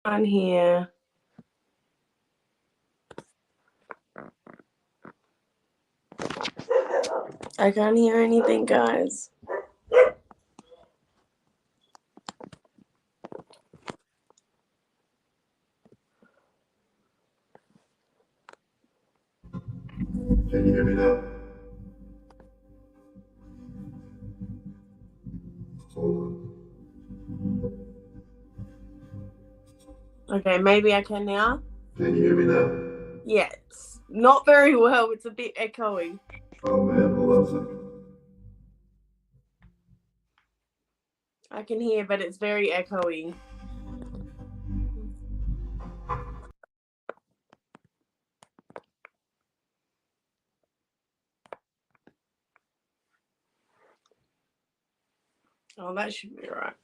can't hear. I can't hear anything, guys. Can you hear me now? Hold on. Okay, maybe I can now. Can you hear me now? Yes. Not very well. It's a bit echoey. Oh man, hold on a second. I can hear, but it's very echoey. Oh, that should be right.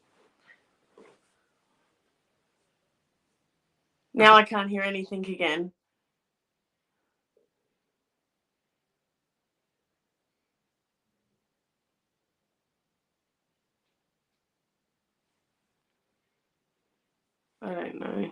Now I can't hear anything again. I don't know.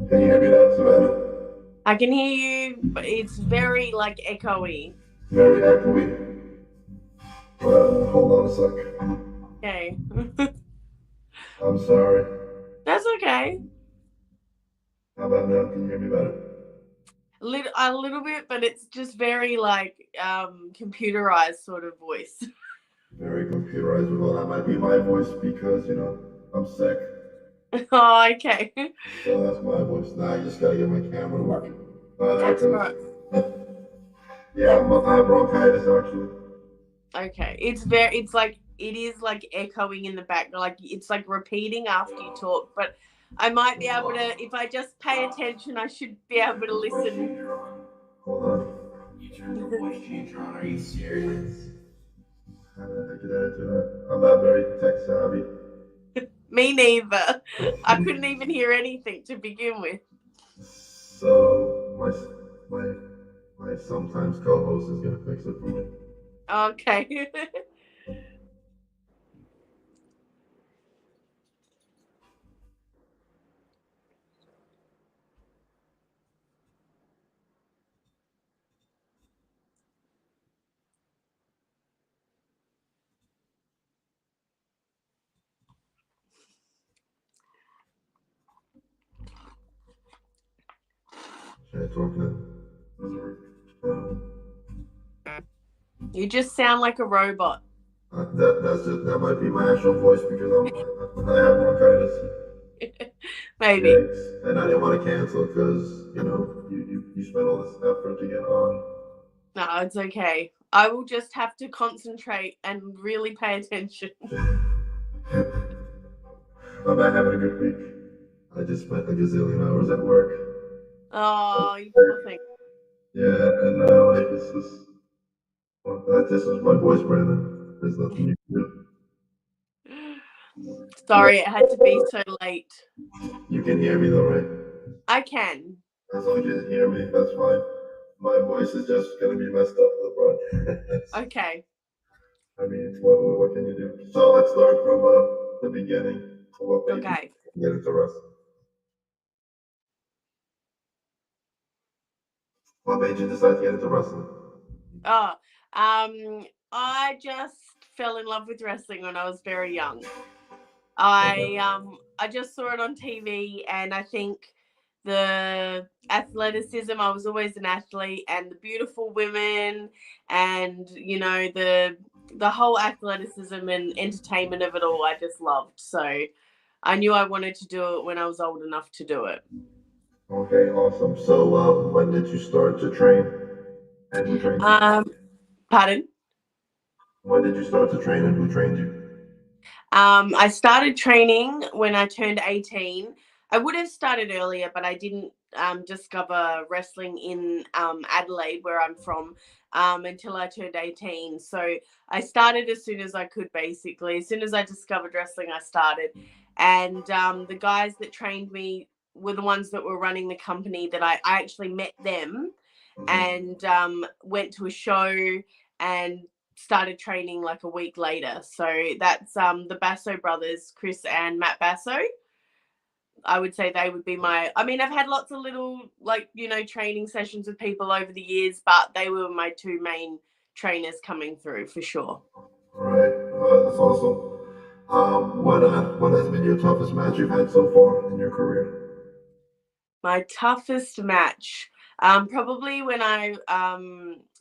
Can you hear me now, Savannah? I can hear you, but it's very like echoey. Very echoey. Hold on a second. Okay. I'm sorry. That's okay. How about now? Can you hear me better? A little bit, but it's just very like computerized sort of voice. Very computerized. Well, that might be my voice because, I'm sick. Oh, okay. So that's my voice. Now I just gotta get my camera working. There it That's right. goes. Yeah, I have bronchitis actually. Okay. It is like echoing in the back, like it's like repeating after you talk, but I might be able to, if I just pay attention, I should be able to listen. Hold on. You turned the voice changer on. Are you serious? How the heck did I do that? I'm not very tech savvy. Me neither. I couldn't even hear anything to begin with. So my sometimes co-host is gonna fix it for me. Okay. Should I talk now? You just sound like a robot. That might be my actual voice because I have bronchitis. Maybe. Yikes. And I didn't want to cancel because you spent all this effort to get on. No, it's okay. I will just have to concentrate and really pay attention. I'm not having a good week. I just spent a gazillion hours at work. Oh, you poor thing. Yeah, and like this is my voice, Brandon. There's nothing you can do. Sorry, it had to be so late. You can hear me though, right? I can. As long as you can hear me, that's fine. My voice is just gonna be messed up for the broadcast. Okay. I mean, what can you do? So let's start from the beginning. What made Okay. you get into wrestling? What made you decide to get into wrestling? Oh, I just fell in love with wrestling when I was very young. I just saw it on TV, and I think the athleticism, I was always an athlete, and the beautiful women, and the whole athleticism and entertainment of it all, I just loved. So I knew I wanted to do it when I was old enough to do it. Okay, awesome. So when did you start to train? And who trained you? Pardon? When did you start to train and who trained you? I started training when I turned 18. I would have started earlier, but I didn't discover wrestling in Adelaide, where I'm from, until I turned 18. So I started as soon as I could, basically. As soon as I discovered wrestling, I started. And the guys that trained me were the ones that were running the company that I actually met them Mm-hmm. and went to a show and started training like a week later. So that's the Basso brothers, Chris and Matt Basso. I would say they would be my. I mean, I've had lots of little like training sessions with people over the years, but they were my two main trainers coming through for sure. All right, that's awesome. What has been your toughest match you've had so far in your career? My toughest match, probably when I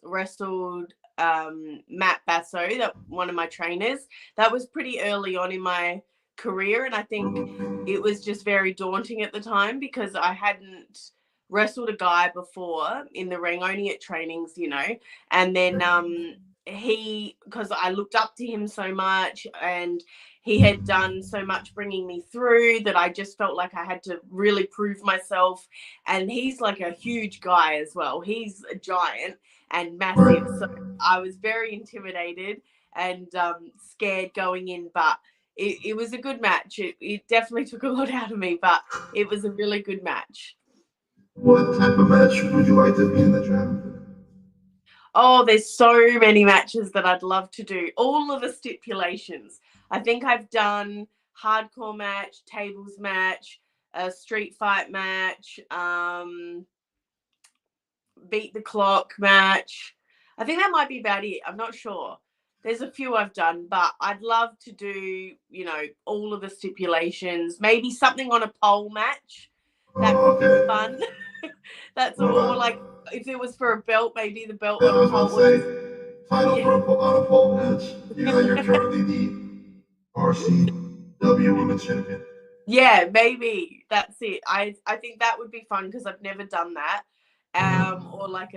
wrestled Matt Basso, that one of my trainers. That was pretty early on in my career, and I think it was just very daunting at the time because I hadn't wrestled a guy before in the ring, only at trainings, and then he because I looked up to him so much and he had done so much bringing me through that I just felt like I had to really prove myself. And he's like a huge guy as well. He's a giant and massive. So Right. I was very intimidated and scared going in, but it was a good match. It definitely took a lot out of me, but it was a really good match. What type of match would you like to be in that you haven't been Oh, there's so many matches that I'd love to do. All of the stipulations. I think I've done hardcore match, tables match, a street fight match, beat the clock match. I think that might be about it. I'm not sure. There's a few I've done, but I'd love to do, all of the stipulations. Maybe something on a pole match. in? That could be Okay. fun. That's What or like about? if it was for a belt, maybe the belt I on a was about pole to or just say title yeah. for on a pole match. You're currently the RCW Women's Champion. Yeah, maybe that's it. I think that would be fun because I've never done that. Or Uh-huh. like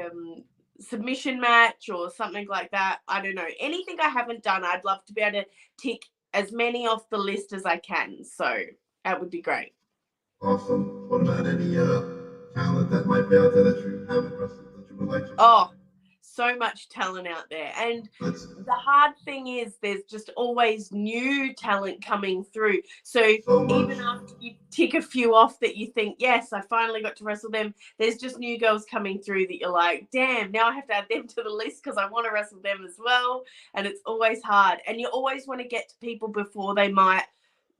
submission match or something like that. I don't know. Anything I haven't done, I'd love to be able to tick as many off the list as I can. So that would be great. Awesome. What about any talent that might be out there that you haven't wrestled that you would like to wrestle? Oh, so much talent out there. And That's the hard thing is there's just always new talent coming through. So so even much. after you tick a few off that you think, yes, I finally got to wrestle them, there's just new girls coming through that you're like, damn, now I have to add them to the list because I want to wrestle them as well. And it's always hard. And you always want to get to people before they might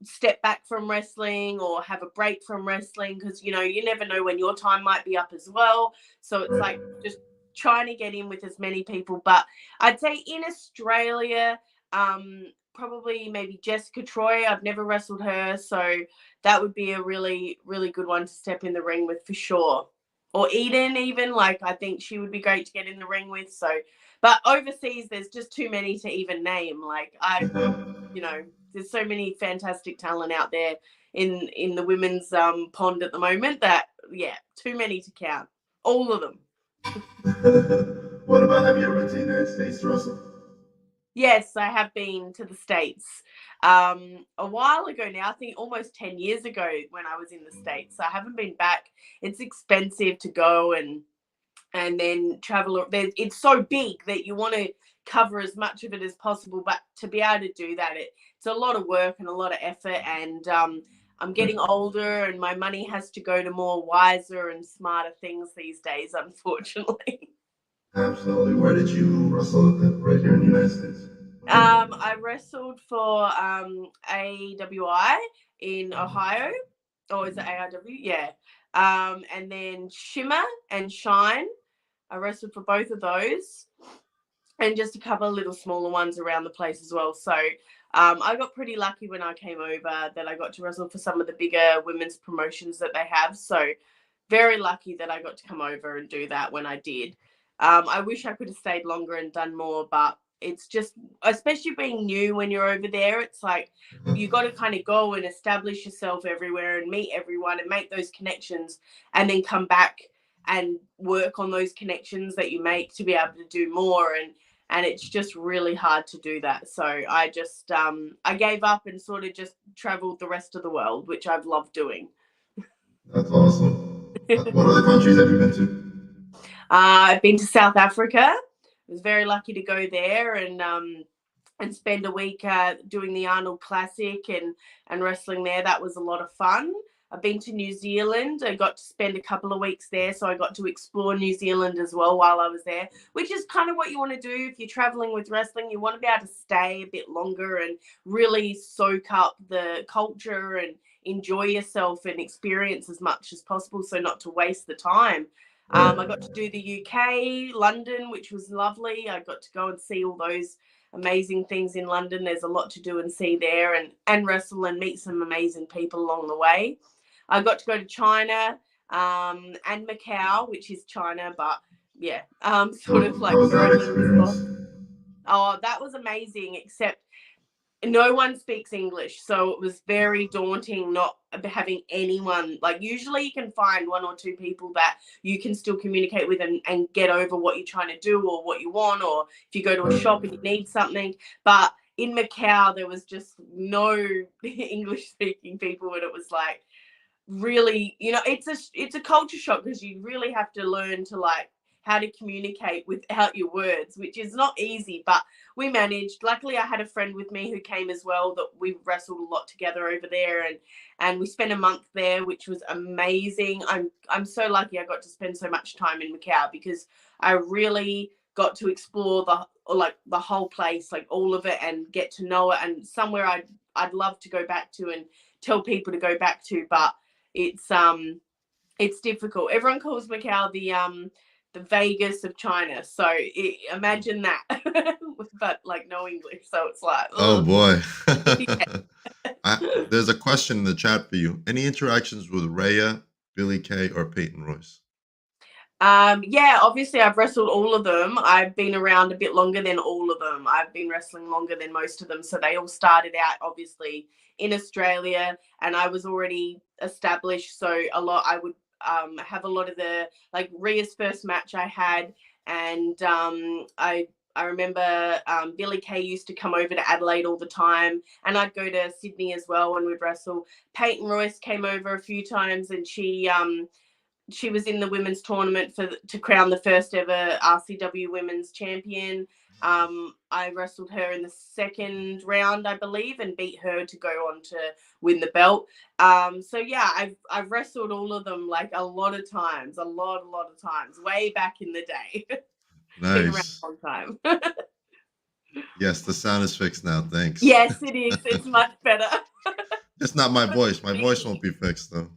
step back from wrestling or have a break from wrestling because you never know when your time might be up as well, so it's like Right. just trying to get in with as many people. But I'd say in Australia, probably maybe Jessica Troy. I've never wrestled her, so that would be a really really good one to step in the ring with for sure. Or Eden, even, like, I think she would be great to get in the ring with. So but overseas there's just too many to even name. Like you know, there's so many fantastic talent out there in the women's pond at the moment that yeah, too many to count. All of them. What about have you ever been to the United States to wrestle? Yes, I have been to the States a while ago now. I think almost 10 years ago when I was in the States. I haven't been back. It's expensive to go and then travel. It's so big that you want to cover as much of it as possible. But to be able to do that, it's a lot of work and a lot of effort. And I'm getting older, and my money has to go to more wiser and smarter things these days, unfortunately. Absolutely. Where did you wrestle right here in the United States? I wrestled for AWI in Ohio, or is it AIW? Yeah. And then Shimmer and Shine. I wrestled for both of those, and just a couple of little smaller ones around the place as well. So I got pretty lucky when I came over that I got to wrestle for some of the bigger women's promotions that they have. So very lucky that I got to come over and do that when I did. I wish I could have stayed longer and done more, but it's just, especially being new when you're over there, it's like you got to kind of go and establish yourself everywhere and meet everyone and make those connections and then come back and work on those connections that you make to be able to do more. And and it's just really hard to do that. So I just I gave up and sort of just traveled the rest of the world, which I've loved doing. That's awesome. What other countries have you been to? I've been to South Africa. I was very lucky to go there and spend a week doing the Arnold Classic and wrestling there. That was a lot of fun. I've been to New Zealand. I got to spend a couple of weeks there, so I got to explore New Zealand as well while I was there, which is kind of what you want to do if you're traveling with wrestling. You want to be able to stay a bit longer and really soak up the culture and enjoy yourself and experience as much as possible, so not to waste the time. I got to do the UK, London, which was lovely. I got to go and see all those amazing things in London. There's a lot to do and see there, and wrestle and meet some amazing people along the way. I got to go to China and Macau, which is China, but yeah, sort of How like was your that own little spot. experience? Oh, that was amazing, except no one speaks English, so it was very daunting not having anyone. Like, usually you can find one or two people that you can still communicate with and get over what you're trying to do or what you want, or if you go to a shop and you Right. need something. But in Macau there was just no English speaking people, and it was like really, it's a culture shock because you really have to learn to like how to communicate without your words, which is not easy, but we managed. Luckily I had a friend with me who came as well, that we wrestled a lot together over there, and we spent a month there, which was amazing. I'm so lucky I got to spend so much time in Macau, because I really got to explore the whole place, like all of it, and get to know it, and somewhere I'd love to go back to and tell people to go back to. But it's it's difficult. Everyone calls Macau the Vegas of China. So imagine that, but like no English. So it's like, Oh ugh. boy. Yeah. There's a question in the chat for you. Any interactions with Rhea, Billy Kay, or Peyton Royce? Yeah, obviously I've wrestled all of them. I've been around a bit longer than all of them. I've been wrestling longer than most of them. So they all started out obviously in Australia, and I was already established. So I would have a lot of the, like, Rhea's first match I had, and I remember Billy Kay used to come over to Adelaide all the time, and I'd go to Sydney as well and we'd wrestle. Peyton Royce came over a few times, and she was in the women's tournament to crown the first ever RCW women's champion. I wrestled her in the second round, I believe, and beat her to go on to win the belt. So yeah, I've wrestled all of them like a lot of times, a lot of times, way back in the day. Been around Nice. a long time. Yes, the sound is fixed now. Thanks. Yes, it is. It's much better. It's not my voice. My voice won't be fixed though.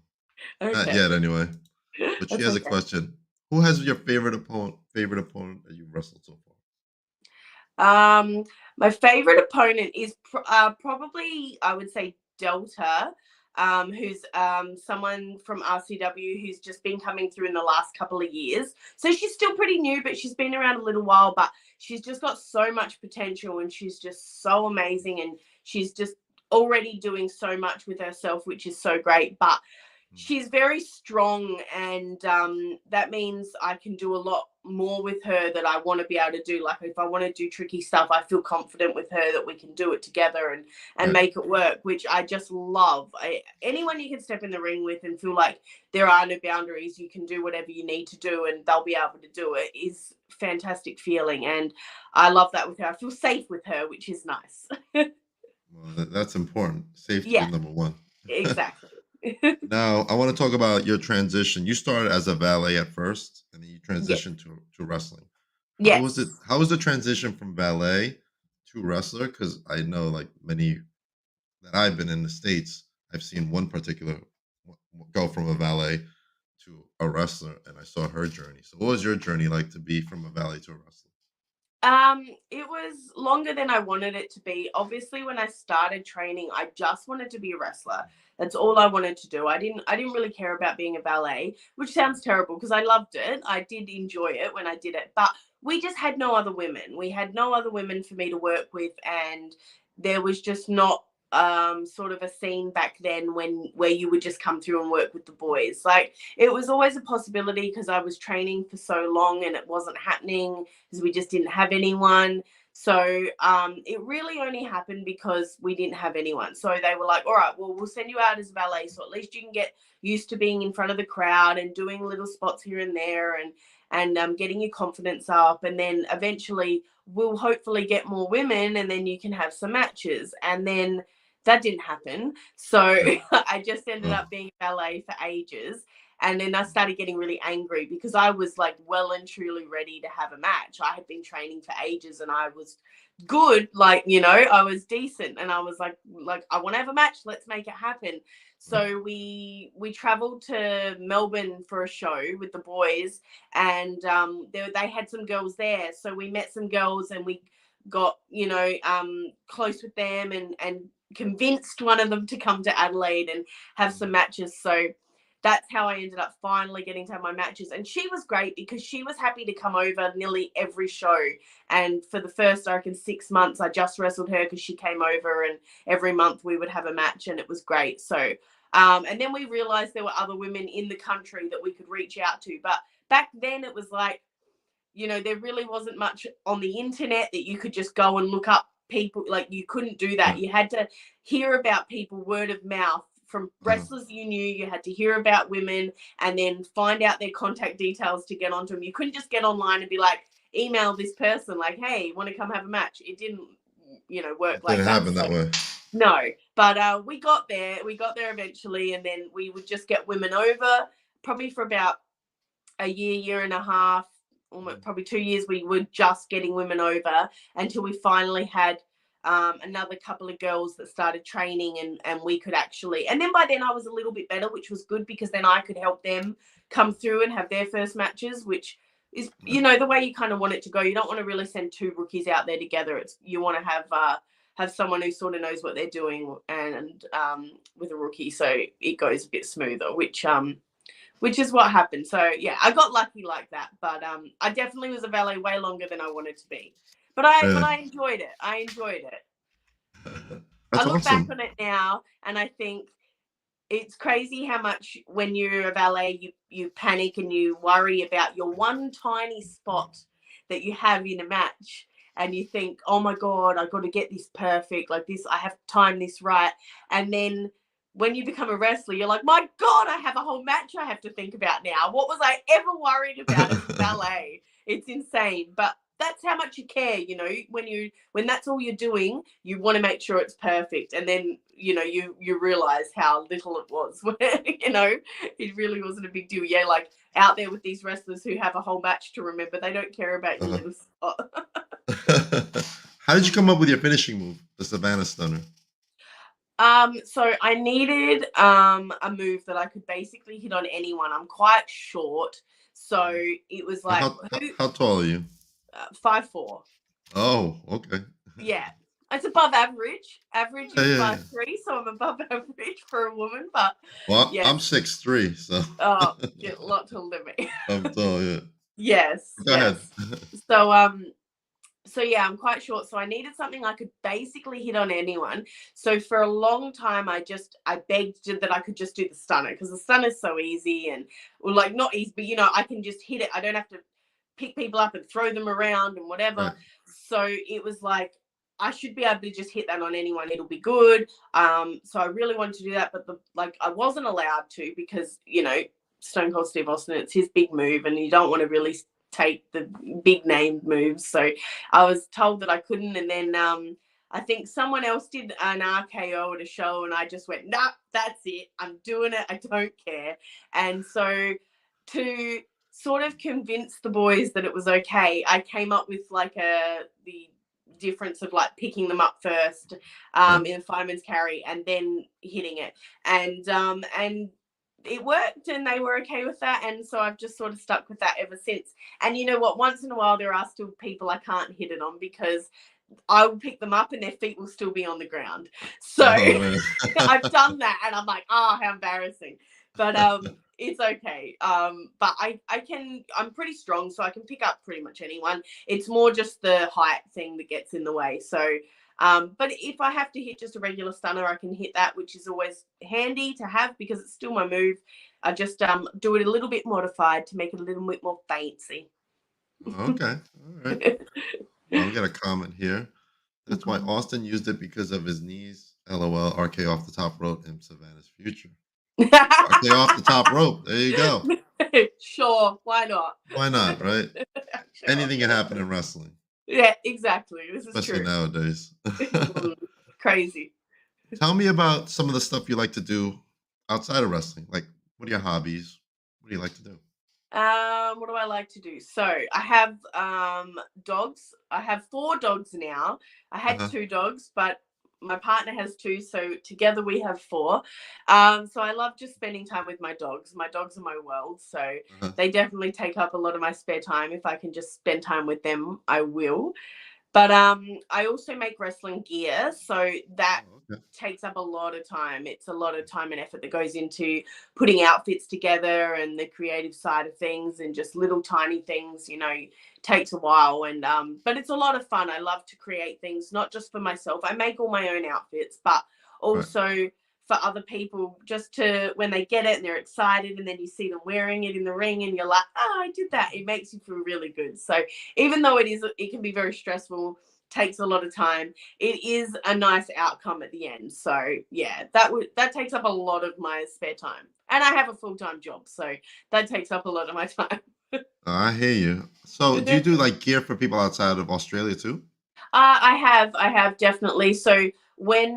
Not Okay, yet, anyway. But she that's has a okay. question. Who has your favorite opponent? Favorite opponent that you've wrestled so far? My favorite opponent is probably, I would say, Delta, who's someone from RCW who's just been coming through in the last couple of years. So she's still pretty new, but she's been around a little while. But she's just got so much potential, and she's just so amazing, and she's just already doing so much with herself, which is so great. But she's very strong, and that means I can do a lot more with her that I want to be able to do. Like, if I want to do tricky stuff, I feel confident with her that we can do it together and Right. make it work, which I just love. Anyone you can step in the ring with and feel like there are no boundaries, you can do whatever you need to do and they'll be able to do it, is fantastic feeling. And I love that with her. I feel safe with her, which is nice. Well, that's important. Safety Yeah, is number one. exactly. Now, I want to talk about your transition. You started as a valet at first, and then you Yes. transitioned to wrestling. How was it? Yes. How was the transition from valet to wrestler? Because I know, like many that I've been in the states, I've seen one particular go from a valet to a wrestler, and I saw her journey. So, what was your journey like to be from a valet to a wrestler? It was longer than I wanted it to be. Obviously, when I started training, I just wanted to be a wrestler. That's all I wanted to do. I didn't really care about being a ballet, which sounds terrible because I loved it. I did enjoy it when I did it, but we just had no other women. We had no other women for me to work with, and there was just not. sort of a scene back then where you would just come through and work with the boys. Like, it was always a possibility because I was training for so long and it wasn't happening because we just didn't have anyone. So it really only happened because we didn't have anyone. So they were like, all right, well, we'll send you out as valet, so at least you can get used to being in front of the crowd and doing little spots here and there, and getting your confidence up, and then eventually we'll hopefully get more women, and then you can have some matches. And then that didn't happen. So Right. I just ended Oh. up being ballet for ages. And then I started getting really angry because I was like well and truly ready to have a match. I had been training for ages and I was good, like, I was decent, and I was like I want to have a match. Let's make it happen. Right. So we traveled to Melbourne for a show with the boys, and they had some girls there. So we met some girls and we got close with them, and convinced one of them to come to Adelaide and have some matches. So that's how I ended up finally getting to have my matches. And she was great because she was happy to come over nearly every show. And for the first, I reckon, 6 months, I just wrestled her because she came over, and every month we would have a match, and it was great. So, and then we realized there were other women in the country that we could reach out to. But back then it was like, there really wasn't much on the internet that you could just go and look up people. Like, you couldn't do that. Right. You had to hear about people word of mouth from Uh-huh. wrestlers you knew. You had to hear about women and then find out their contact details to get onto them. You couldn't just get online and be like, email this person like, hey, want to come have a match? It didn't, work It like didn't that. happen that So way. no, but we got there. We got there eventually, and then we would just get women over probably for about a year and a half, almost probably 2 years. We were just getting women over until we finally had another couple of girls that started training, and we could actually, and then by then I was a little bit better, which was good because then I could help them come through and have their first matches, which is, Right. the way you kind of want it to go. You don't want to really send two rookies out there together. You want to have someone who sort of knows what they're doing, and with a rookie, so it goes a bit smoother, which is what happened. So yeah, I got lucky like that. But I definitely was a valet way longer than I wanted to be. But I but Yeah. I enjoyed it. I enjoyed it. I That's look back awesome. on it now and I think it's crazy how much when you're a valet you panic and you worry about your one tiny spot that you have in a match, and you think, oh my god, I got to get this perfect, like this, I have to time this right. And then when you become a wrestler, you're like, my god, I have a whole match I have to think about now. What was I ever worried about as a valet? It's insane. But that's how much you care, when that's all you're doing, you want to make sure it's perfect. And then you realize how little it was. It really wasn't a big deal. Yeah, like out there with these wrestlers who have a whole match to remember, they don't care about your Uh-huh. little spot. How did you come up with your finishing move, the Savannah Stunner? So I needed a move that I could basically hit on anyone. I'm quite short, so Mhm. it was And like, how tall are you? 5'4". Oh, okay. Yeah, it's above average. Average Yeah, is yeah, yeah. 5'3", so I'm above average for a woman. But Well, I'm yes, 6'3", so oh, get a lot taller than me. I'm tall. Yeah. Yes, Go ahead. yes. So yeah, I'm quite short, so I needed something I could basically hit on anyone. So for a long time, I begged that I could just do the stunner, because the stunner is so easy, and, well, like, not easy, but I can just hit it. I don't have to pick people up and throw them around and whatever. Right. So it was like, I should be able to just hit that on anyone. It'll be good. So I really wanted to do that, but I wasn't allowed to because Stone Cold Steve Austin, it's his big move, and you don't want to really take the big name moves. So I was told that I couldn't, and then I think someone else did an RKO at a show, and I just went, nah, that's it. I'm doing it. I don't care. And so to sort of convince the boys that it was okay, I came up with like the difference of like picking them up first Right. in a fireman's carry and then hitting it. And it worked, and they were okay with that, and so I've just sort of stuck with that ever since. And you know what, once in a while there are still people I can't hit it on because I will pick them up and their feet will still be on the ground. So Oh man. I've done that and I'm like, oh, how embarrassing. But it's okay. But I'm pretty strong, so I can pick up pretty much anyone. It's more just the height thing that gets in the way. So But if I have to hit just a regular stunner, I can hit that, which is always handy to have because it's still my move. I just do it a little bit modified to make it a little bit more fancy. Okay. All right. Well, we got a comment here. That's why Austin used it because of his knees. LOL. RK off the top rope in Savannah's future. RK off the top rope. There you go. Sure, why not? Why not, right? Sure. Anything can happen in wrestling, Yeah, exactly. This is especially true. nowadays. Crazy. Tell me about some of the stuff you like to do outside of wrestling. Like, what are your hobbies? What do you like to do? What do I like to do? So I have dogs. I have 4 dogs now. I had Uh-huh. 2 dogs, but my partner has 2, so together we have 4. So I love just spending time with my dogs. My dogs are my world, so Uh-huh. they definitely take up a lot of my spare time. If I can just spend time with them, I will. But I also make wrestling gear, so that Oh, okay. takes up a lot of time. It's a lot of time and effort that goes into putting outfits together and the creative side of things and just little tiny things, takes a while and but it's a lot of fun. I love to create things not just for myself. I make all my own outfits, but Right. also for other people just to when they get it and they're excited and then you see them wearing it in the ring and you're like, "Oh, I did that." It makes you feel really good. So even though it can be very stressful, takes a lot of time, it is a nice outcome at the end. So yeah, that takes up a lot of my spare time, and I have a full-time job, so that takes up a lot of my time. I hear you. So, do you do like gear for people outside of Australia too? I have definitely. So when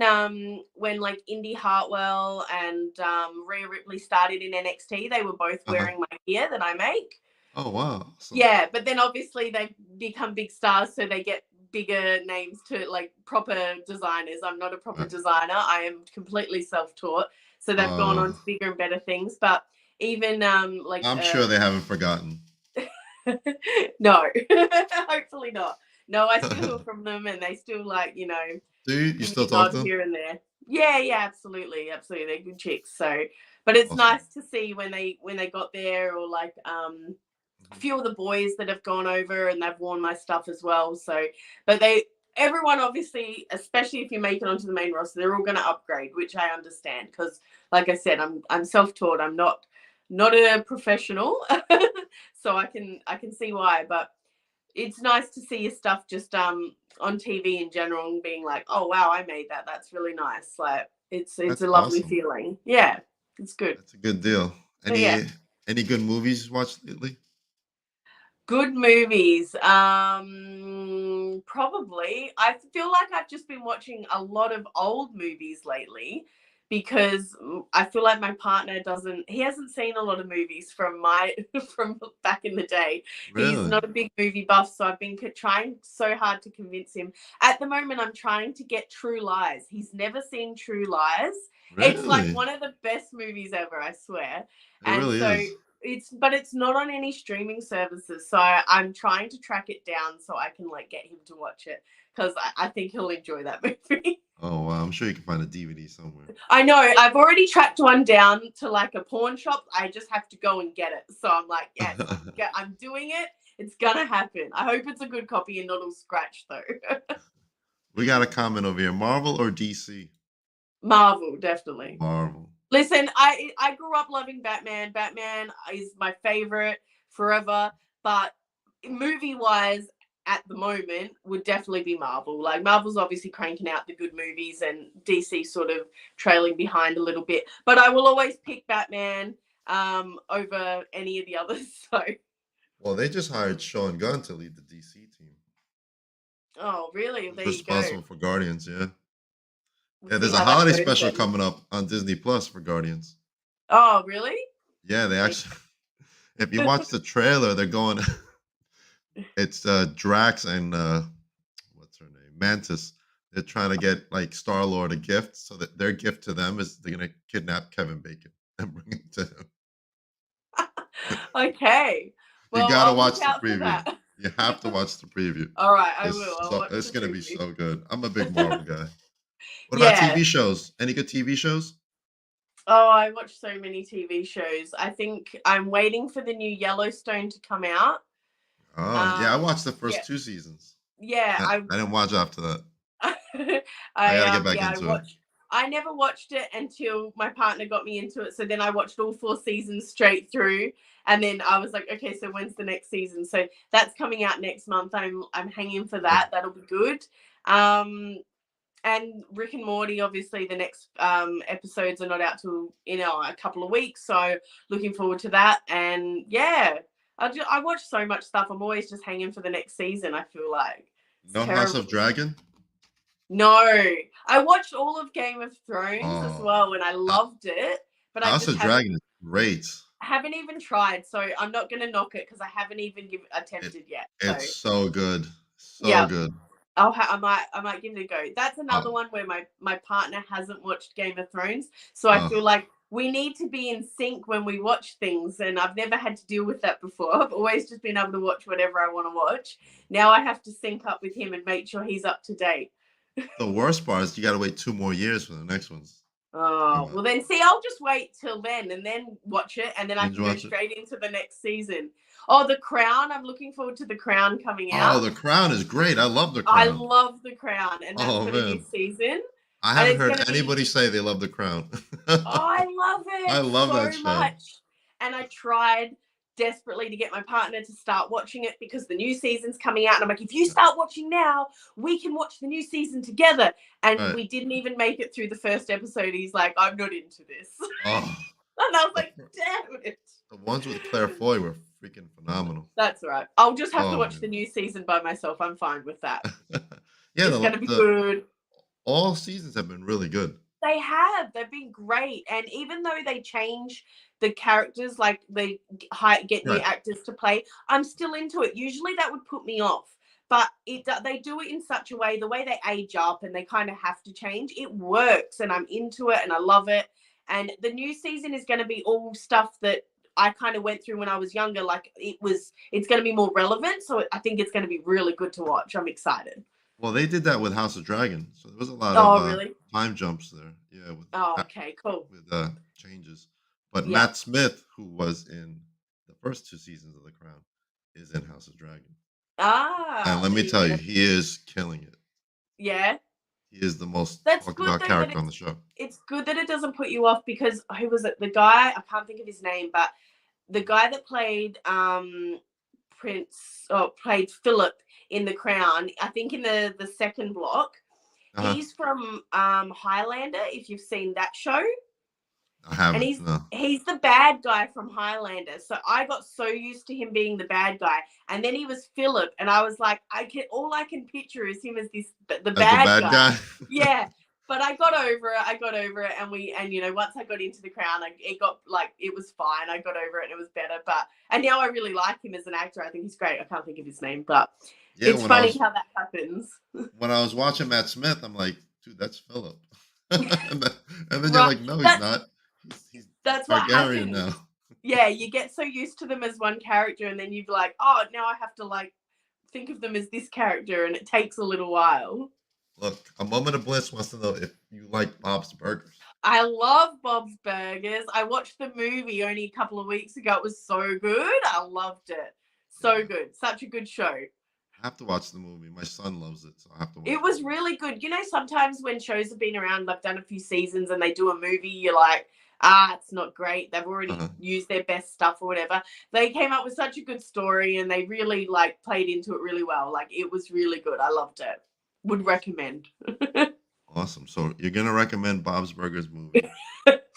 like Indy Hartwell and Rhea Ripley started in NXT, they were both Uh-huh. wearing my gear that I make. Oh, wow. Awesome. Yeah, but then obviously they've become big stars, so they get bigger names to like proper designers. I'm not a proper Right. designer. I am completely self-taught. So they've gone on to Uh, bigger and better things. But even like I'm sure they haven't forgotten. no, hopefully not. No, I steal from them, and they still like Do you? You give me still a talk nod to them? here and there. Yeah, yeah, absolutely, absolutely. They're good chicks. So, but it's Awesome. nice to see when they got there, or like a Mhm. few of the boys that have gone over and they've worn my stuff as well. So, but everyone obviously, especially if you make it onto the main roster, they're all going to upgrade, which I understand because, like I said, I'm self taught. I'm not a professional, so I can see why. But it's nice to see your stuff just on TV in general and being like, oh wow, I made that. That's really nice. Like it's That's a lovely awesome. feeling. Yeah, it's good. That's a good deal. So yeah. Any good movies you watched lately? Good movies. Probably. I feel like I've just been watching a lot of old movies lately because I feel like my partner doesn't. He hasn't seen a lot of movies from my from back in the day. He's Really? not a big movie buff, so I've been trying so hard to convince him. At the moment, I'm trying to get True Lies. He's never seen True Lies. It's like Really? one of the best movies ever, I swear. It And really so is. it's not on any streaming services, so I'm trying to track it down so I can like get him to watch it because I think he'll enjoy that movie. Oh, wow. I'm sure you can find a DVD somewhere. I know I've already tracked one down to like a pawn shop. I just have to go and get it. So I'm like, yes, I'm doing it. It's gonna happen. I hope it's a good copy and not all scratched though. We got a comment over here. Marvel or DC? Marvel, definitely. Marvel. Listen, I grew up loving Batman. Batman is my favorite forever, but movie wise, at the moment, would definitely be Marvel. Like Marvel's obviously cranking out the good movies, and DC sort of trailing behind a little bit. But I will always pick Batman over any of the others. So, Well, they just hired Sean Gunn to lead the DC team. oh really? Who's There you go. responsible for Guardians, yeah. We'll Yeah, see there's a how that holiday goes special then. coming up on Disney Plus for Guardians. Oh really? Yeah, they actually if you watch the trailer, they're going it's Drax and what's her name? Mantis. They're trying to get like Star Lord a gift, so that their gift to them is they're gonna kidnap Kevin Bacon and bring him to him. Okay. You Well, gotta I'll look watch the out for preview. that. You have to watch the preview. All right, I will. I'll watch It's the gonna be preview. so good. I'm a big Marvel guy. What about Yeah. TV shows? Any good TV shows? Oh, I watch so many TV shows. I think I'm waiting for the new Yellowstone to come out. Oh, yeah, I Um, watched the yeah, first 2 seasons. yeah. I didn't watch after that. I gotta get back I into it. watched. I never watched it until my partner got me into it. So then I watched all 4 seasons straight through, and then I was like, okay, so when's the next season? So that's coming out next month. I'm hanging for Okay. that. That'll be good. Um, and Rick and Morty, obviously, the next episodes are not out till a couple of weeks. So looking forward to that. And yeah, I watch so much stuff. I'm always just hanging for the next season. I feel like it's No House terrible. of Dragon. No, I watched all of Game of Thrones as Oh, well, and I Hou- loved it. But I House just of Dragon is great. haven't even tried. So I'm not gonna knock it because I haven't even It attempted yet. So it's so good, so yeah, good. I might give it a go. That's another Oh, one where my partner hasn't watched Game of Thrones, so I oh, feel like we need to be in sync when we watch things, and I've never had to deal with that before. I've always just been able to watch whatever I want to watch. Now I have to sync up with him and make sure he's up to date. the worst part is you gotta wait 2 more years for the next ones. Oh, Come on, well then see, I'll just wait till then and then watch it and then I binge can go watch it. straight into the next season. Oh, The Crown. I'm looking forward to The Crown coming Oh, out. The Crown is great. I love The I Crown. love The Crown and that's Oh got a new man, season. I And haven't it's heard gonna be anybody say they love The Crown. oh, I love I it love that so show. much. And I tried desperately to get my partner to start watching it because the new season's coming out. And I'm like, if you start watching now, we can watch the new season together. And Right. we didn't even make it through the first episode. He's like, I'm not into this. Oh, And I was the like, damn it. ones with Claire Foy were freaking phenomenal. That's all right. I'll just have to Oh watch man. the new season by myself. I'm fine with that. Yeah, It's going to be the good. all seasons have been really good. They have. They've been great. And even though they change the characters, like they get new Right. actors to play, I'm still into it. Usually that would put me off. But they do it in such a way, the way they age up and they kind of have to change, it works. And I'm into it and I love it. And the new season is going to be all stuff that I kind of went through when I was younger. Like it's going to be more relevant. So I think it's going to be really good to watch. I'm excited. Well, they did that with House of Dragon, so there was a lot of Oh, really? time jumps there. Yeah, Oh, okay, cool. with changes. But Yeah. Matt Smith, who was in the first 2 seasons of The Crown, is in House of Dragon. And let There me you tell go. you, he is killing it. Yeah. He is the most That's talked good about though that character on the show. it's good that it doesn't put you off because who was it? The guy, I can't think of his name, but the guy that played played Philip in The Crown, I think in the second block, Uh-huh. he's from Highlander, if you've seen that show. I haven't. And he's No. he's the bad guy from Highlander. So I got so used to him being the bad guy. And then he was Philip and I was like, all I can picture is him as the As the bad bad guy. guy. Yeah. But I got over it. And once I got into The Crown, it got like it was fine. I got over it and it was better. And now I really like him as an actor. I think he's great. I can't think of his name, but Yeah, it's funny how that happens. when I was watching Matt Smith, I'm like, dude, that's Philip. And then you're Right. like, no, he's not. He's That's what Targaryen happens. now. Yeah, you get so used to them as one character, and then you're like, oh, now I have to like think of them as this character, and it takes a little while. Look, a moment of bliss wants to know if you like Bob's Burgers. I love Bob's Burgers. I watched the movie only a couple of weeks ago. It was so good. I loved it. So Yeah. good. Such a good show. I have to watch the movie. My son loves it, so I have to watch It was really good. Sometimes when shows have been around, I've done a few seasons and they do a movie, you're like, it's not great. They've already used their best stuff or whatever. They came up with such a good story and they really like played into it really well. Like it was really good. I loved it. Would recommend. Awesome. So you're gonna recommend Bob's Burgers movie.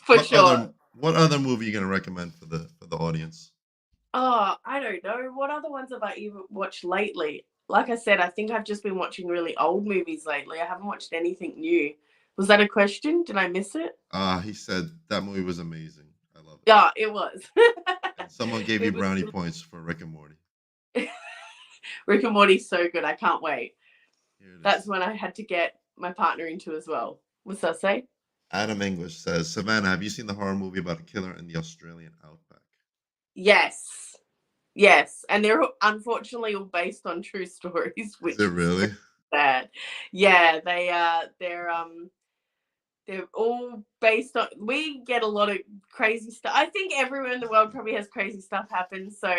For sure. What other movie are you gonna recommend for the audience? Oh, I don't know. What other ones have I even watched lately? Like I said, I think I've just been watching really old movies lately. I haven't watched anything new. Was that a question? Did I miss it? He said that movie was amazing. I love it. Yeah, it was. And someone gave It you was brownie really- points for Rick and Morty. Rick and Morty's so good. I can't wait. Here it is. That's one I had to get my partner into as well. What's that say? Adam English says, Savannah, have you seen the horror movie about a killer in the Australian outback? Yes. Yes. And they're unfortunately all based on true stories, which Is it really? sad. Yeah, they're all based on we get a lot of crazy stuff. I think everywhere in the world probably has crazy stuff happen. So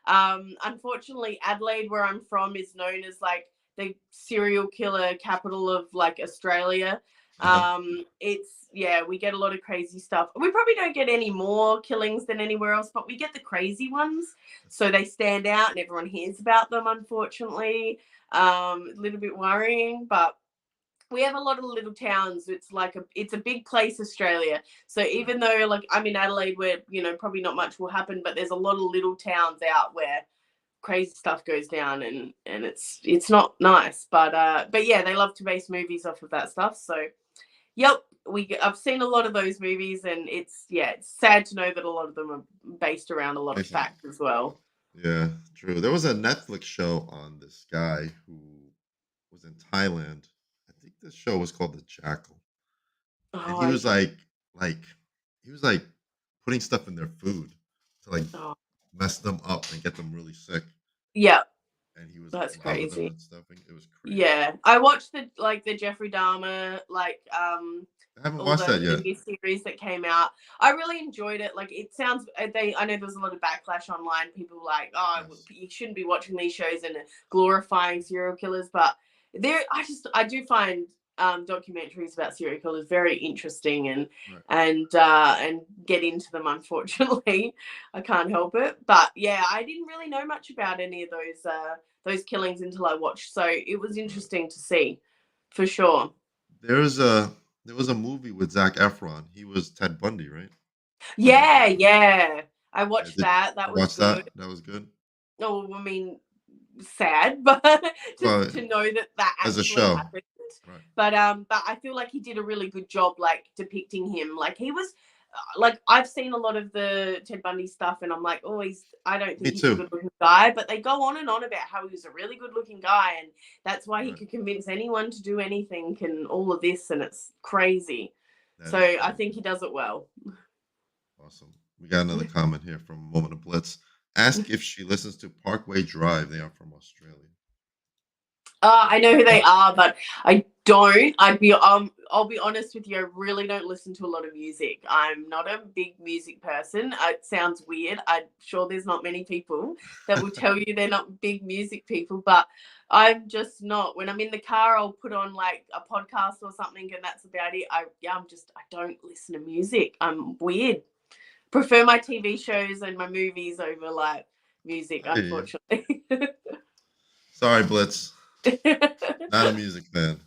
unfortunately Adelaide, where I'm from, is known as like the serial killer capital of like Australia. Uh-huh. It's yeah, we get a lot of crazy stuff. We probably don't get any more killings than anywhere else, but we get the crazy ones, so they stand out and everyone hears about them. Unfortunately, a little bit worrying, but we have a lot of little towns. It's a big place, Australia. So Right. even though like I'm in Adelaide, where probably not much will happen, but there's a lot of little towns out where crazy stuff goes down, and it's not nice. But yeah, they love to base movies off of that stuff. So yep, I've seen a lot of those movies, and it's sad to know that a lot of them are based around a lot of Based on fact as well. yeah, true. There was a Netflix show on this guy who was in Thailand. I think the show was called The Jackal. And Oh, he was okay. like he was like putting stuff in their food to like Oh, mess them up and get them really sick. yeah, And he was that's in love with them crazy. and stuff. And it was crazy. Yeah, I watched the Jeffrey Dahmer I haven't all watched that the yet. new series that came out. I really enjoyed it. Like it sounds they I know there's a lot of backlash online. People like, oh, Yes. you shouldn't be watching these shows and glorifying serial killers, but I do find documentaries about serial killers very interesting Right. and get into them. Unfortunately, I can't help it. But yeah, I didn't really know much about any of those killings until I watched. So it was Right. interesting to see, for sure. There's a there was a movie with Zach Efron. He was Ted Bundy, right? Bundy Yeah, victim. yeah. I Yeah, watched did that. That you was watch good. that? That was good. Oh, I mean, sad, but Well, to know that that as a actually show. happened. Right. But I feel like he did a really good job, like depicting him. Like he was, like I've seen a lot of the Ted Bundy stuff, and I'm like, oh, I don't Me think he's a too. good looking guy. But they go on and on about how he was a really good looking guy, and that's why he Right. could convince anyone to do anything and all of this, and it's crazy. That So is I crazy. think he does it well. Awesome. We got another comment here from Moment of Blitz. Ask if she listens to Parkway Drive. They are from Australia. I know who they are, but I don't. I'll be honest with you. I really don't listen to a lot of music. I'm not a big music person. It sounds weird. I'm sure there's not many people that will tell you they're not big music people, but I'm just not. When I'm in the car, I'll put on like a podcast or something, and that's about it. I don't listen to music. I'm weird. Prefer my TV shows and my movies over like music, I hear you. unfortunately. Sorry, Blitz. Not a music fan.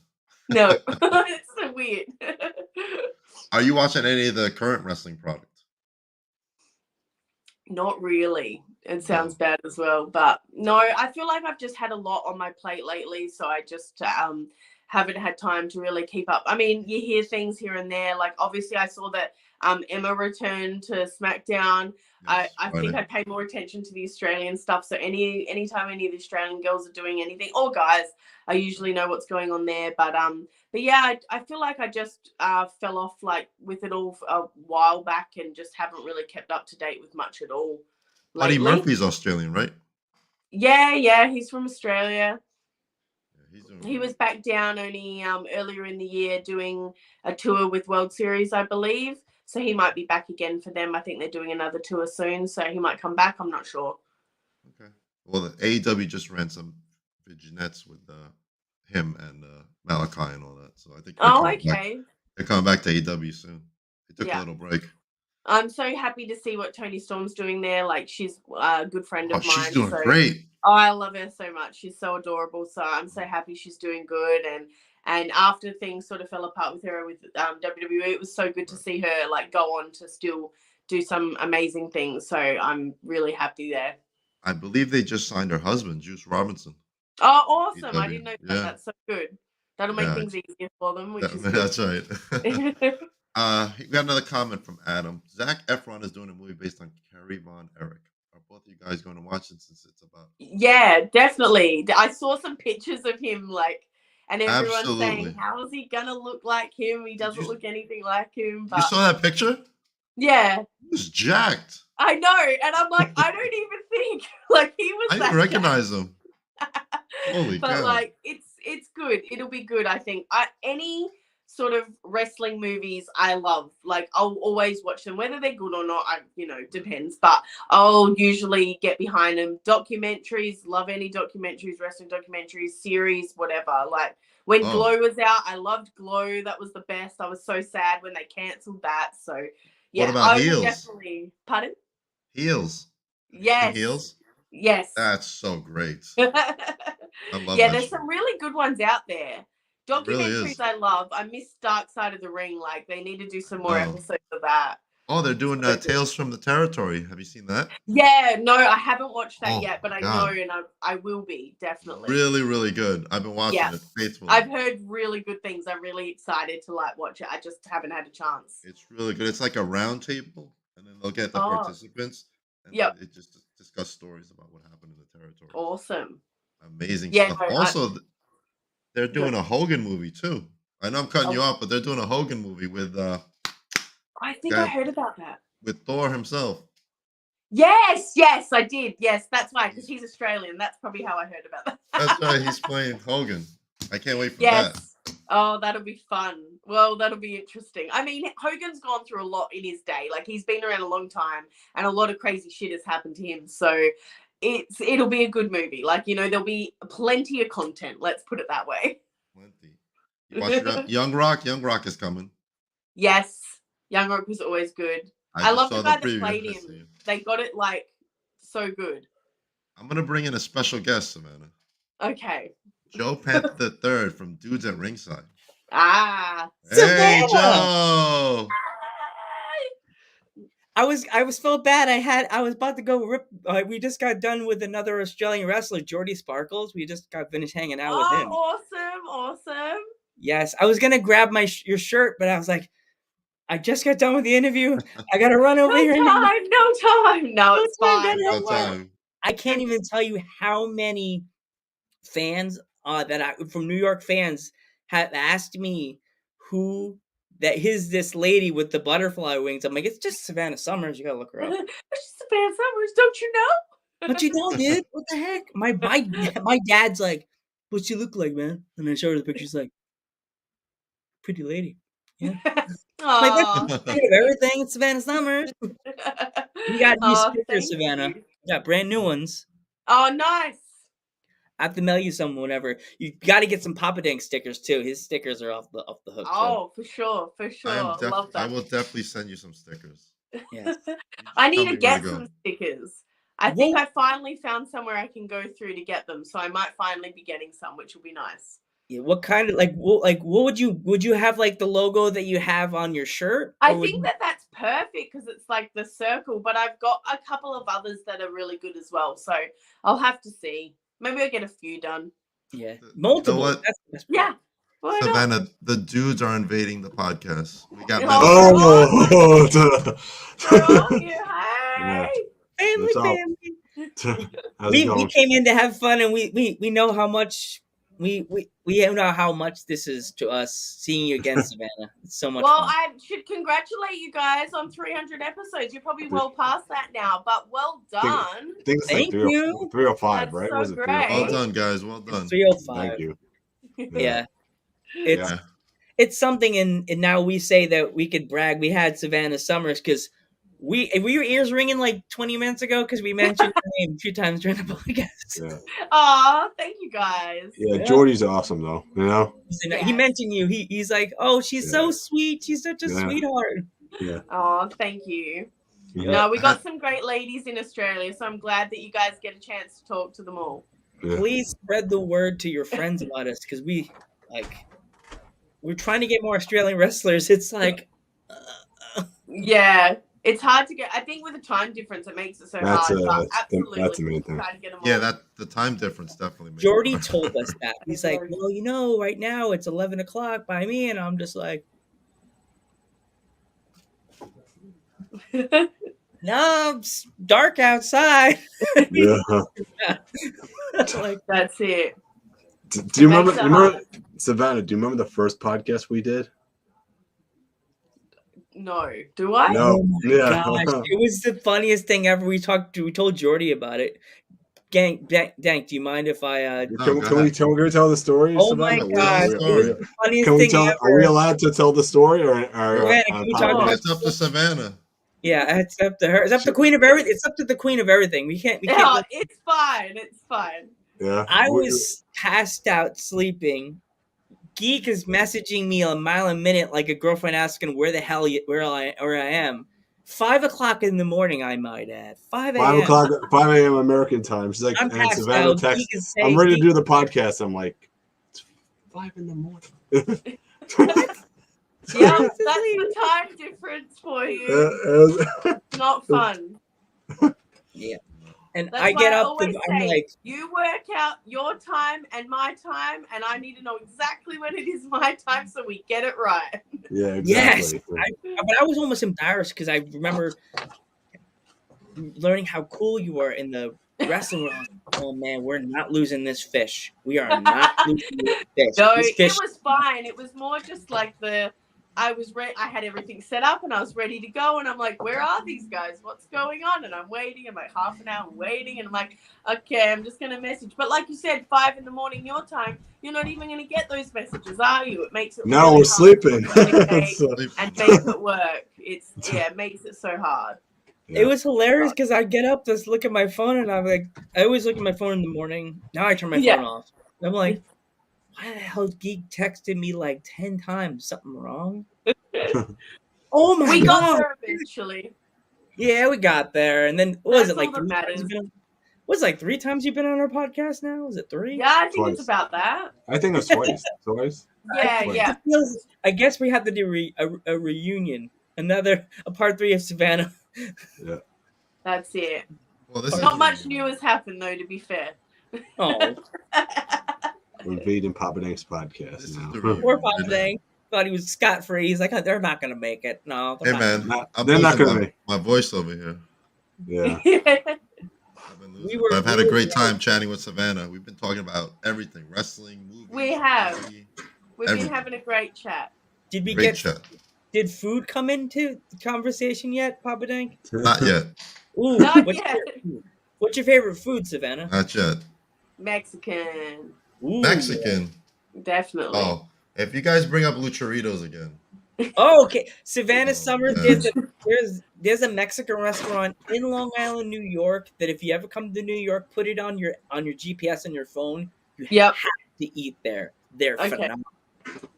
No, it's so weird. Are you watching any of the current wrestling product? Not really. It sounds No. bad as well, but no, I feel like I've just had a lot on my plate lately, so I just haven't had time to really keep up. I mean, you hear things here and there. Like obviously, I saw that Emma returned to SmackDown. Yes. I think Friday. I pay more attention to the Australian stuff. So anytime any of the Australian girls are doing anything, or guys, I Right. usually know what's going on there. But yeah, I feel like I just fell off like with it all a while back and just haven't really kept up to date with much at all Buddy lately. Murphy's Australian, right? Yeah, yeah, he's from Australia. Yeah, he's doing He was great. back down only earlier in the year doing a tour with World Series, I believe. So he might be back again for them. I think they're doing another tour soon, so he might come back. I'm not sure. Okay. Well, the AEW just ran some vignettes with him and Malachi and all that. So I think they're Oh, coming back. okay. They're coming back to AEW soon. They took a Yeah. little break. I'm so happy to see what Tony Storm's doing there. Like she's a good friend Oh, of she's mine. doing So great. oh, I love her so much. She's so adorable. So I'm so happy she's doing good. And after things sort of fell apart with her with WWE, it was so good to Right. see her like go on to still do some amazing things. So I'm really happy there. I believe they just signed her husband, Juice Robinson. Oh, To awesome! I AEW. didn't know that. Yeah. That's so good. That'll make Yeah. things easier for them, which is good. That's right. We got another comment from Adam. Zach Efron is doing a movie based on Carrie Von Erich. Are both of you guys going to watch it since it's about? Yeah, definitely. I saw some pictures of him, like, and everyone's saying, Absolutely. "How is he gonna look like him? He Did doesn't you look anything like him." you But saw that picture? yeah, He was jacked. I know, and I'm like, I don't even think like he was I didn't that jacked. recognize him. Holy But cow! like, it's good. It'll be good. I think. Any sort of wrestling movies I love. Like I'll always watch them, whether they're good or not. Depends. But I'll usually get behind them. Documentaries, love any documentaries, wrestling documentaries, series, whatever. Like when Oh, Glow was out, I loved Glow. That was the best. I was so sad when they cancelled that. So what yeah, about I will Heels? definitely. Pardon? Heels. Have you seen Yes, Heels? yes. That's so great. I love Yeah, that there's show. some really good ones out there. It really Documentaries is. I love. I miss Dark Side of the Ring. Like they need to do some I more know. episodes of that. Oh, they're doing So good. Tales from the Territory. Have you seen that? Yeah, no, I haven't watched that Oh yet, my but I know, god. and I will be definitely. Really, really good. I've been watching Yeah, it faithfully. I've heard really good things. I'm really excited to like watch it. I just haven't had a chance. It's really good. It's like a round table, and then they'll get the Oh, participants, and then yep, it just discuss stories about what happened in the territories. awesome. Amazing Yeah, stuff. no, Also, they're go. doing a Hogan movie too. I know I'm cutting you Oh, off, but they're doing a Hogan movie with I think I guy heard about that. with Thor himself. Yes, I did. Yes, that's why, because He's he's Australian. That's probably how I heard about That's right. that. He's playing Hogan. I can't wait for that. Yes. Oh, that'll be fun. Well, that'll be interesting. I mean, Hogan's gone through a lot in his day. Like he's been around a long time, and a lot of crazy shit has happened to him. So it'll be a good movie. Like there'll be plenty of content. Let's put it that way. Plenty. You watch Young Rock? Young Rock is coming. Yes, Young Rock was always good. I I just love the saw the guy that preview. played I him. see you. They got it like so good. I'm gonna bring in a special guest, Savannah. Okay. Joe Panther the Third from Dudes at Ringside. Ah. Hey, Savannah! Joe. I was felt bad. I was about to go rip. We just got done with another Australian wrestler, Jordy Sparkles. We just got finished hanging out with him. Oh, awesome. Yes, I was gonna grab your shirt, but I was like, I just got done with the interview. I gotta run over here. No time. No, it's fine. No Don't worry. time. I can't even tell you how many fans from New York fans have asked me who this lady with the butterfly wings. I'm like, it's just Savannah Summers. You gotta look her up. It's just a fan Summers, don't you know? But you know, dude, what the heck? My dad's like, what's she look like, man? And I showed her the picture. She's like, pretty lady. Yeah. Like, Aw. that's of everything. It's Savannah Summers. We got new Oh, stickers, thank Savannah. you. We got brand new ones. Oh, nice. I have to mail you some whenever. You got to get some Papa Dank stickers too. His stickers are off the hook too. Oh, for sure. Love I that. will definitely send you some stickers. Yes. I Tell need to me where to get go. some stickers. I think I finally found somewhere I can go through to get them, so I might finally be getting some, which will be nice. Yeah, what kind of what would you have like the logo that you have on your shirt? I think that's perfect because it's like the circle, but I've got a couple of others that are really good as well. So I'll have to see. Maybe I'll get a few done. Yeah, You multiple. know what? That's Yeah. Why not? Savannah, the dudes are invading the podcast. We got Oh, medicine. Where are you? Yeah. Hey. What's up? family. How's it going? We came in to have fun, and we know how much we know how much this is to us seeing you again, Savannah. It's so much Well, fun. I should congratulate you guys on 300 episodes. You're probably well past that now, but well done. I think it's Thank like you. 305, That's right? so Was it great. 305? Well done, guys. Well done. 305. Thank you. Yeah. Yeah. It's something, and now we say that we could brag. We had Savannah Summers because were your ears ringing like 20 minutes ago because we mentioned her name a few times during the podcast. Yeah. Aw, thank you guys. Yeah, Yeah. Jordy's awesome though. You know. He Yes. mentioned you. He's like, oh, she's so sweet. She's such a sweetheart. Yeah. Oh, thank you. Yeah. No, we got some great ladies in Australia, so I'm glad that you guys get a chance to talk to them all. Yeah. Please spread the word to your friends about us because we're trying to get more Australian wrestlers. It's like, Yeah, it's hard to get. I think with the time difference, it makes it so hard. But absolutely, that's the main thing. try to get them Yeah, all. the time difference definitely makes Jordy it hard. told us that. He's like, well, right now it's 11 o'clock by me. And I'm just like, no, it's dark outside. Yeah. Like, That's it. Do you Makes remember it hard. Savannah? Do you remember the first podcast we did? No, do I? No. oh my Yeah. gosh, it was the funniest thing ever. We told Jordy about it. Dank, do you mind if I? No, Can, go can we ahead. can we tell the story? Oh my Savannah? God, Tell the it was story. the funniest Can we thing tell? ever. Are we allowed to tell the story or Savannah, can on we talk Oh, about? it's up to Savannah. Yeah, it's up to her. It's up to Queen of everything. It's up to the Queen of everything. We can't. Yeah, it's fine. It's fine. Yeah. I was passed out sleeping. Geek is messaging me a mile a minute like a girlfriend asking where the hell where I am. 5 o'clock in the morning, I might add. 5 5 a.m. o'clock, 5 a.m. American time. She's like, I'm and passed Savannah out. texts, Geek is I'm saying, ready to Geek, do the podcast. I'm like, it's 5 in the morning. Yeah, that's the time difference for you. Not fun. Yeah. And That's I why get I up. always I'm say, like, you work out your time and my time, and I need to know exactly when it is my time so we get it right. Yeah, yes. exactly. But I was almost embarrassed because I remember learning how cool you were in the wrestling world. Oh man, we're not losing this fish. We are not losing this fish. No, This it fish. was fine. It was more just like I had everything set up and I was ready to go, and I'm like, where are these guys? What's going on? And I'm waiting. I'm like half an hour waiting, and I'm like, okay, I'm just gonna message. But like you said, 5 in the morning your time, you're not even gonna get those messages, are you? It makes it No, really we're hard to sleeping. communicate So- and make it work. It makes it so hard. Yeah. It was hilarious because I get up, just look at my phone, and I'm like, I always look at my phone in the morning. Now I turn my Yeah. phone off. I'm like, why the hell Geek texted me like 10 times? Something wrong? Oh my We got god! there eventually. Yeah, we got there, and then what was That's it like all that 3 times? matters. What's like 3 times you've been on our podcast now? Is it 3? Yeah, I think Twice. it's about that. I think it's twice. Twice? Yeah, Twice. yeah. I guess we have to do a reunion, a part 3 of Savannah. Yeah. That's it. Well, this Not is much new has happened though, to be fair. Oh, We're invading Papa Dank's podcast This is now. the reunion. poor Papa Dang. Thought he was scot free. He's like, oh, they're not gonna make it. No, Hey man, They're not losing gonna be. my voice over here. Yeah. I've been losing, were- but I've had we a were great great. time chatting with Savannah. We've been talking about everything: wrestling, movies. We have. TV. We've Everything. been having a great chat. Did we Great get? chat. Did food come into the conversation yet, Papa Dank? Not yet. Ooh, Not what's yet. what's your favorite food, Savannah? Not yet. Mexican. Ooh. Mexican. Definitely. Oh, if you guys bring up lucharitos again, Oh, okay. Savannah Oh, Summers. man. There's a Mexican restaurant in Long Island, New York. That if you ever come to New York, put it on your GPS on your phone. You Yep. have to eat there. They're Okay. phenomenal.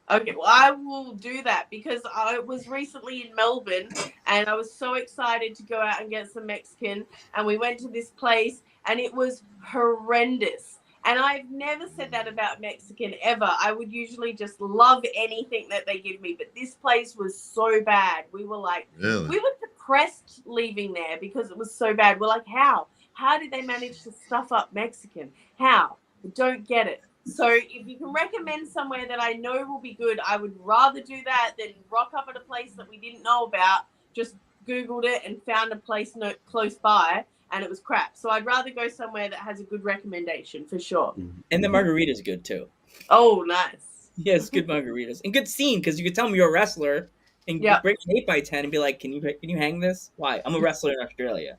Okay, well, I will do that because I was recently in Melbourne and I was so excited to go out and get some Mexican. And we went to this place and it was horrendous. And I've never said that about Mexican ever. I would usually just love anything that they give me, but this place was so bad. We were really? depressed leaving there because it was so bad. We're like, how? How did they manage to stuff up Mexican? How? I don't get it. So if you can recommend somewhere that I know will be good, I would rather do that than rock up at a place that we didn't know about, just Googled it and found a place close by and it was crap. So I'd rather go somewhere that has a good recommendation for sure. And the margarita's good too. Oh, nice. Yes, good margaritas and good scene because you could tell me you're a wrestler and Yep. break an 8x10 and be like, can you hang this? Why? I'm a wrestler in Australia.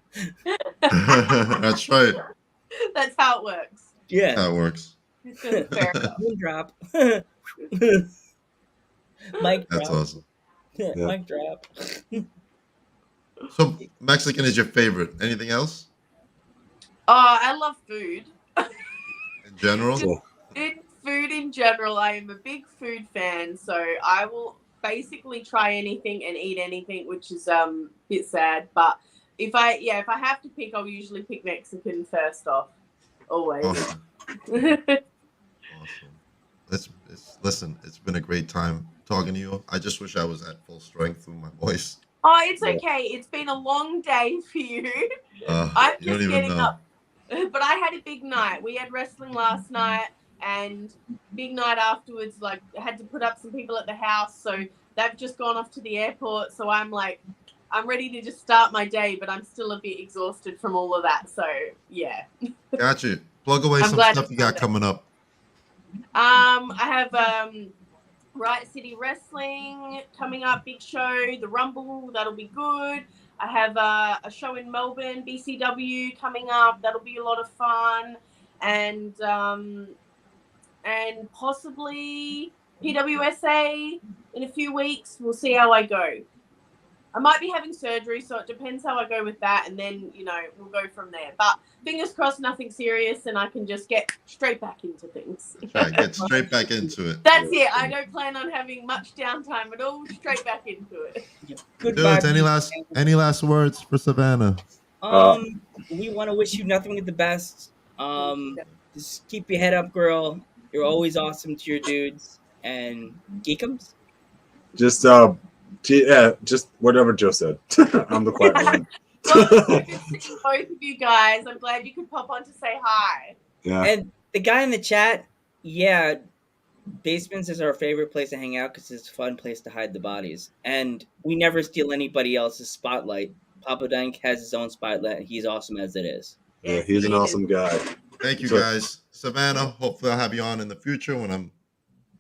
That's right. That's how it works. Yeah. How it works. Fair enough. Mic drop. Mic That's drop. awesome. Yeah. Mic drop. So Mexican is your favorite. Anything else Oh, I love food. in general? Cool. Food in general, I am a big food fan, so I will basically try anything and eat anything, which is a bit sad. But if I have to pick, I'll usually pick Mexican first off. Always. Awesome. Awesome. Listen, it's been a great time talking to you. I just wish I was at full strength with my voice. Oh, it's okay. It's been a long day for you. I'm You don't just even getting know. up. But I had a big night. We had wrestling last night and big night afterwards. Like, I had to put up some people at the house. So they've just gone off to the airport. So I'm ready to just start my day, but I'm still a bit exhausted from all of that. So, yeah. Got you. Plug away I'm some glad stuff it's you got Sunday. coming up. I have Riot City Wrestling coming up, big show, the Rumble, that'll be good. I have a show in Melbourne, BCW, coming up. That'll be a lot of fun, and possibly PWSA in a few weeks. We'll see how I go. I might be having surgery, so it depends how I go with that, and then, we'll go from there. But fingers crossed, nothing serious, and I can just get straight back into things. That's right. Get straight back into it. That's it. I don't plan on having much downtime at all. Straight back into it. Good Dudes, vibes. any last words for Savannah? We want to wish you nothing but the best. Just keep your head up, girl. You're always awesome to your dudes. And Geekums? Just just whatever Joe said. I'm the quiet one. Well, it's so good seeing both of you guys. I'm glad you could pop on to say hi. Yeah. And the guy in the chat, yeah, basements is our favorite place to hang out because it's a fun place to hide the bodies. And we never steal anybody else's spotlight. Papa Dank has his own spotlight, and he's awesome as it is. Yeah, he's an awesome guy. Thank you, guys. Savannah, hopefully I'll have you on in the future when I'm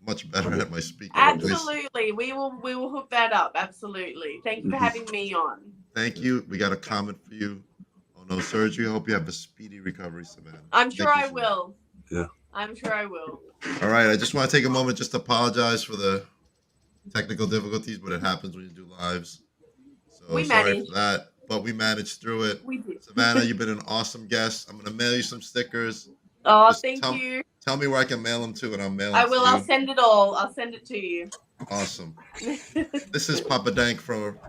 much better at my speaking. Absolutely. We will hook that up. Absolutely. Thank you for having me on. Thank you. We got a comment for you. Oh, no surgery. Hope you have a speedy recovery, Savannah. I'm sure I will. Yeah. I'm sure I will. All right. I just want to take a moment just to apologize for the technical difficulties, but it happens when you do lives. So We sorry managed. for that, but we managed through it. We did. Savannah, you've been an awesome guest. I'm going to mail you some stickers. Oh, Just thank you. Tell me where I can mail them to, and I'll mail them I will. to you. I'll send it all. I'll send it to you. Awesome. This is Papa Dank from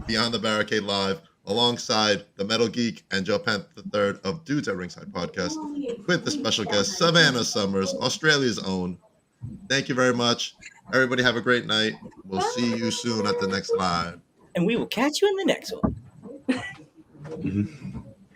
Beyond the Barricade Live, alongside the Metal Geek and Joe Panther III of Dudes at Ringside Podcast, with the special guest, Savannah Summers, Australia's own. Thank you very much. Everybody have a great night. We'll see you soon at the next live. And we will catch you in the next one. Mhm.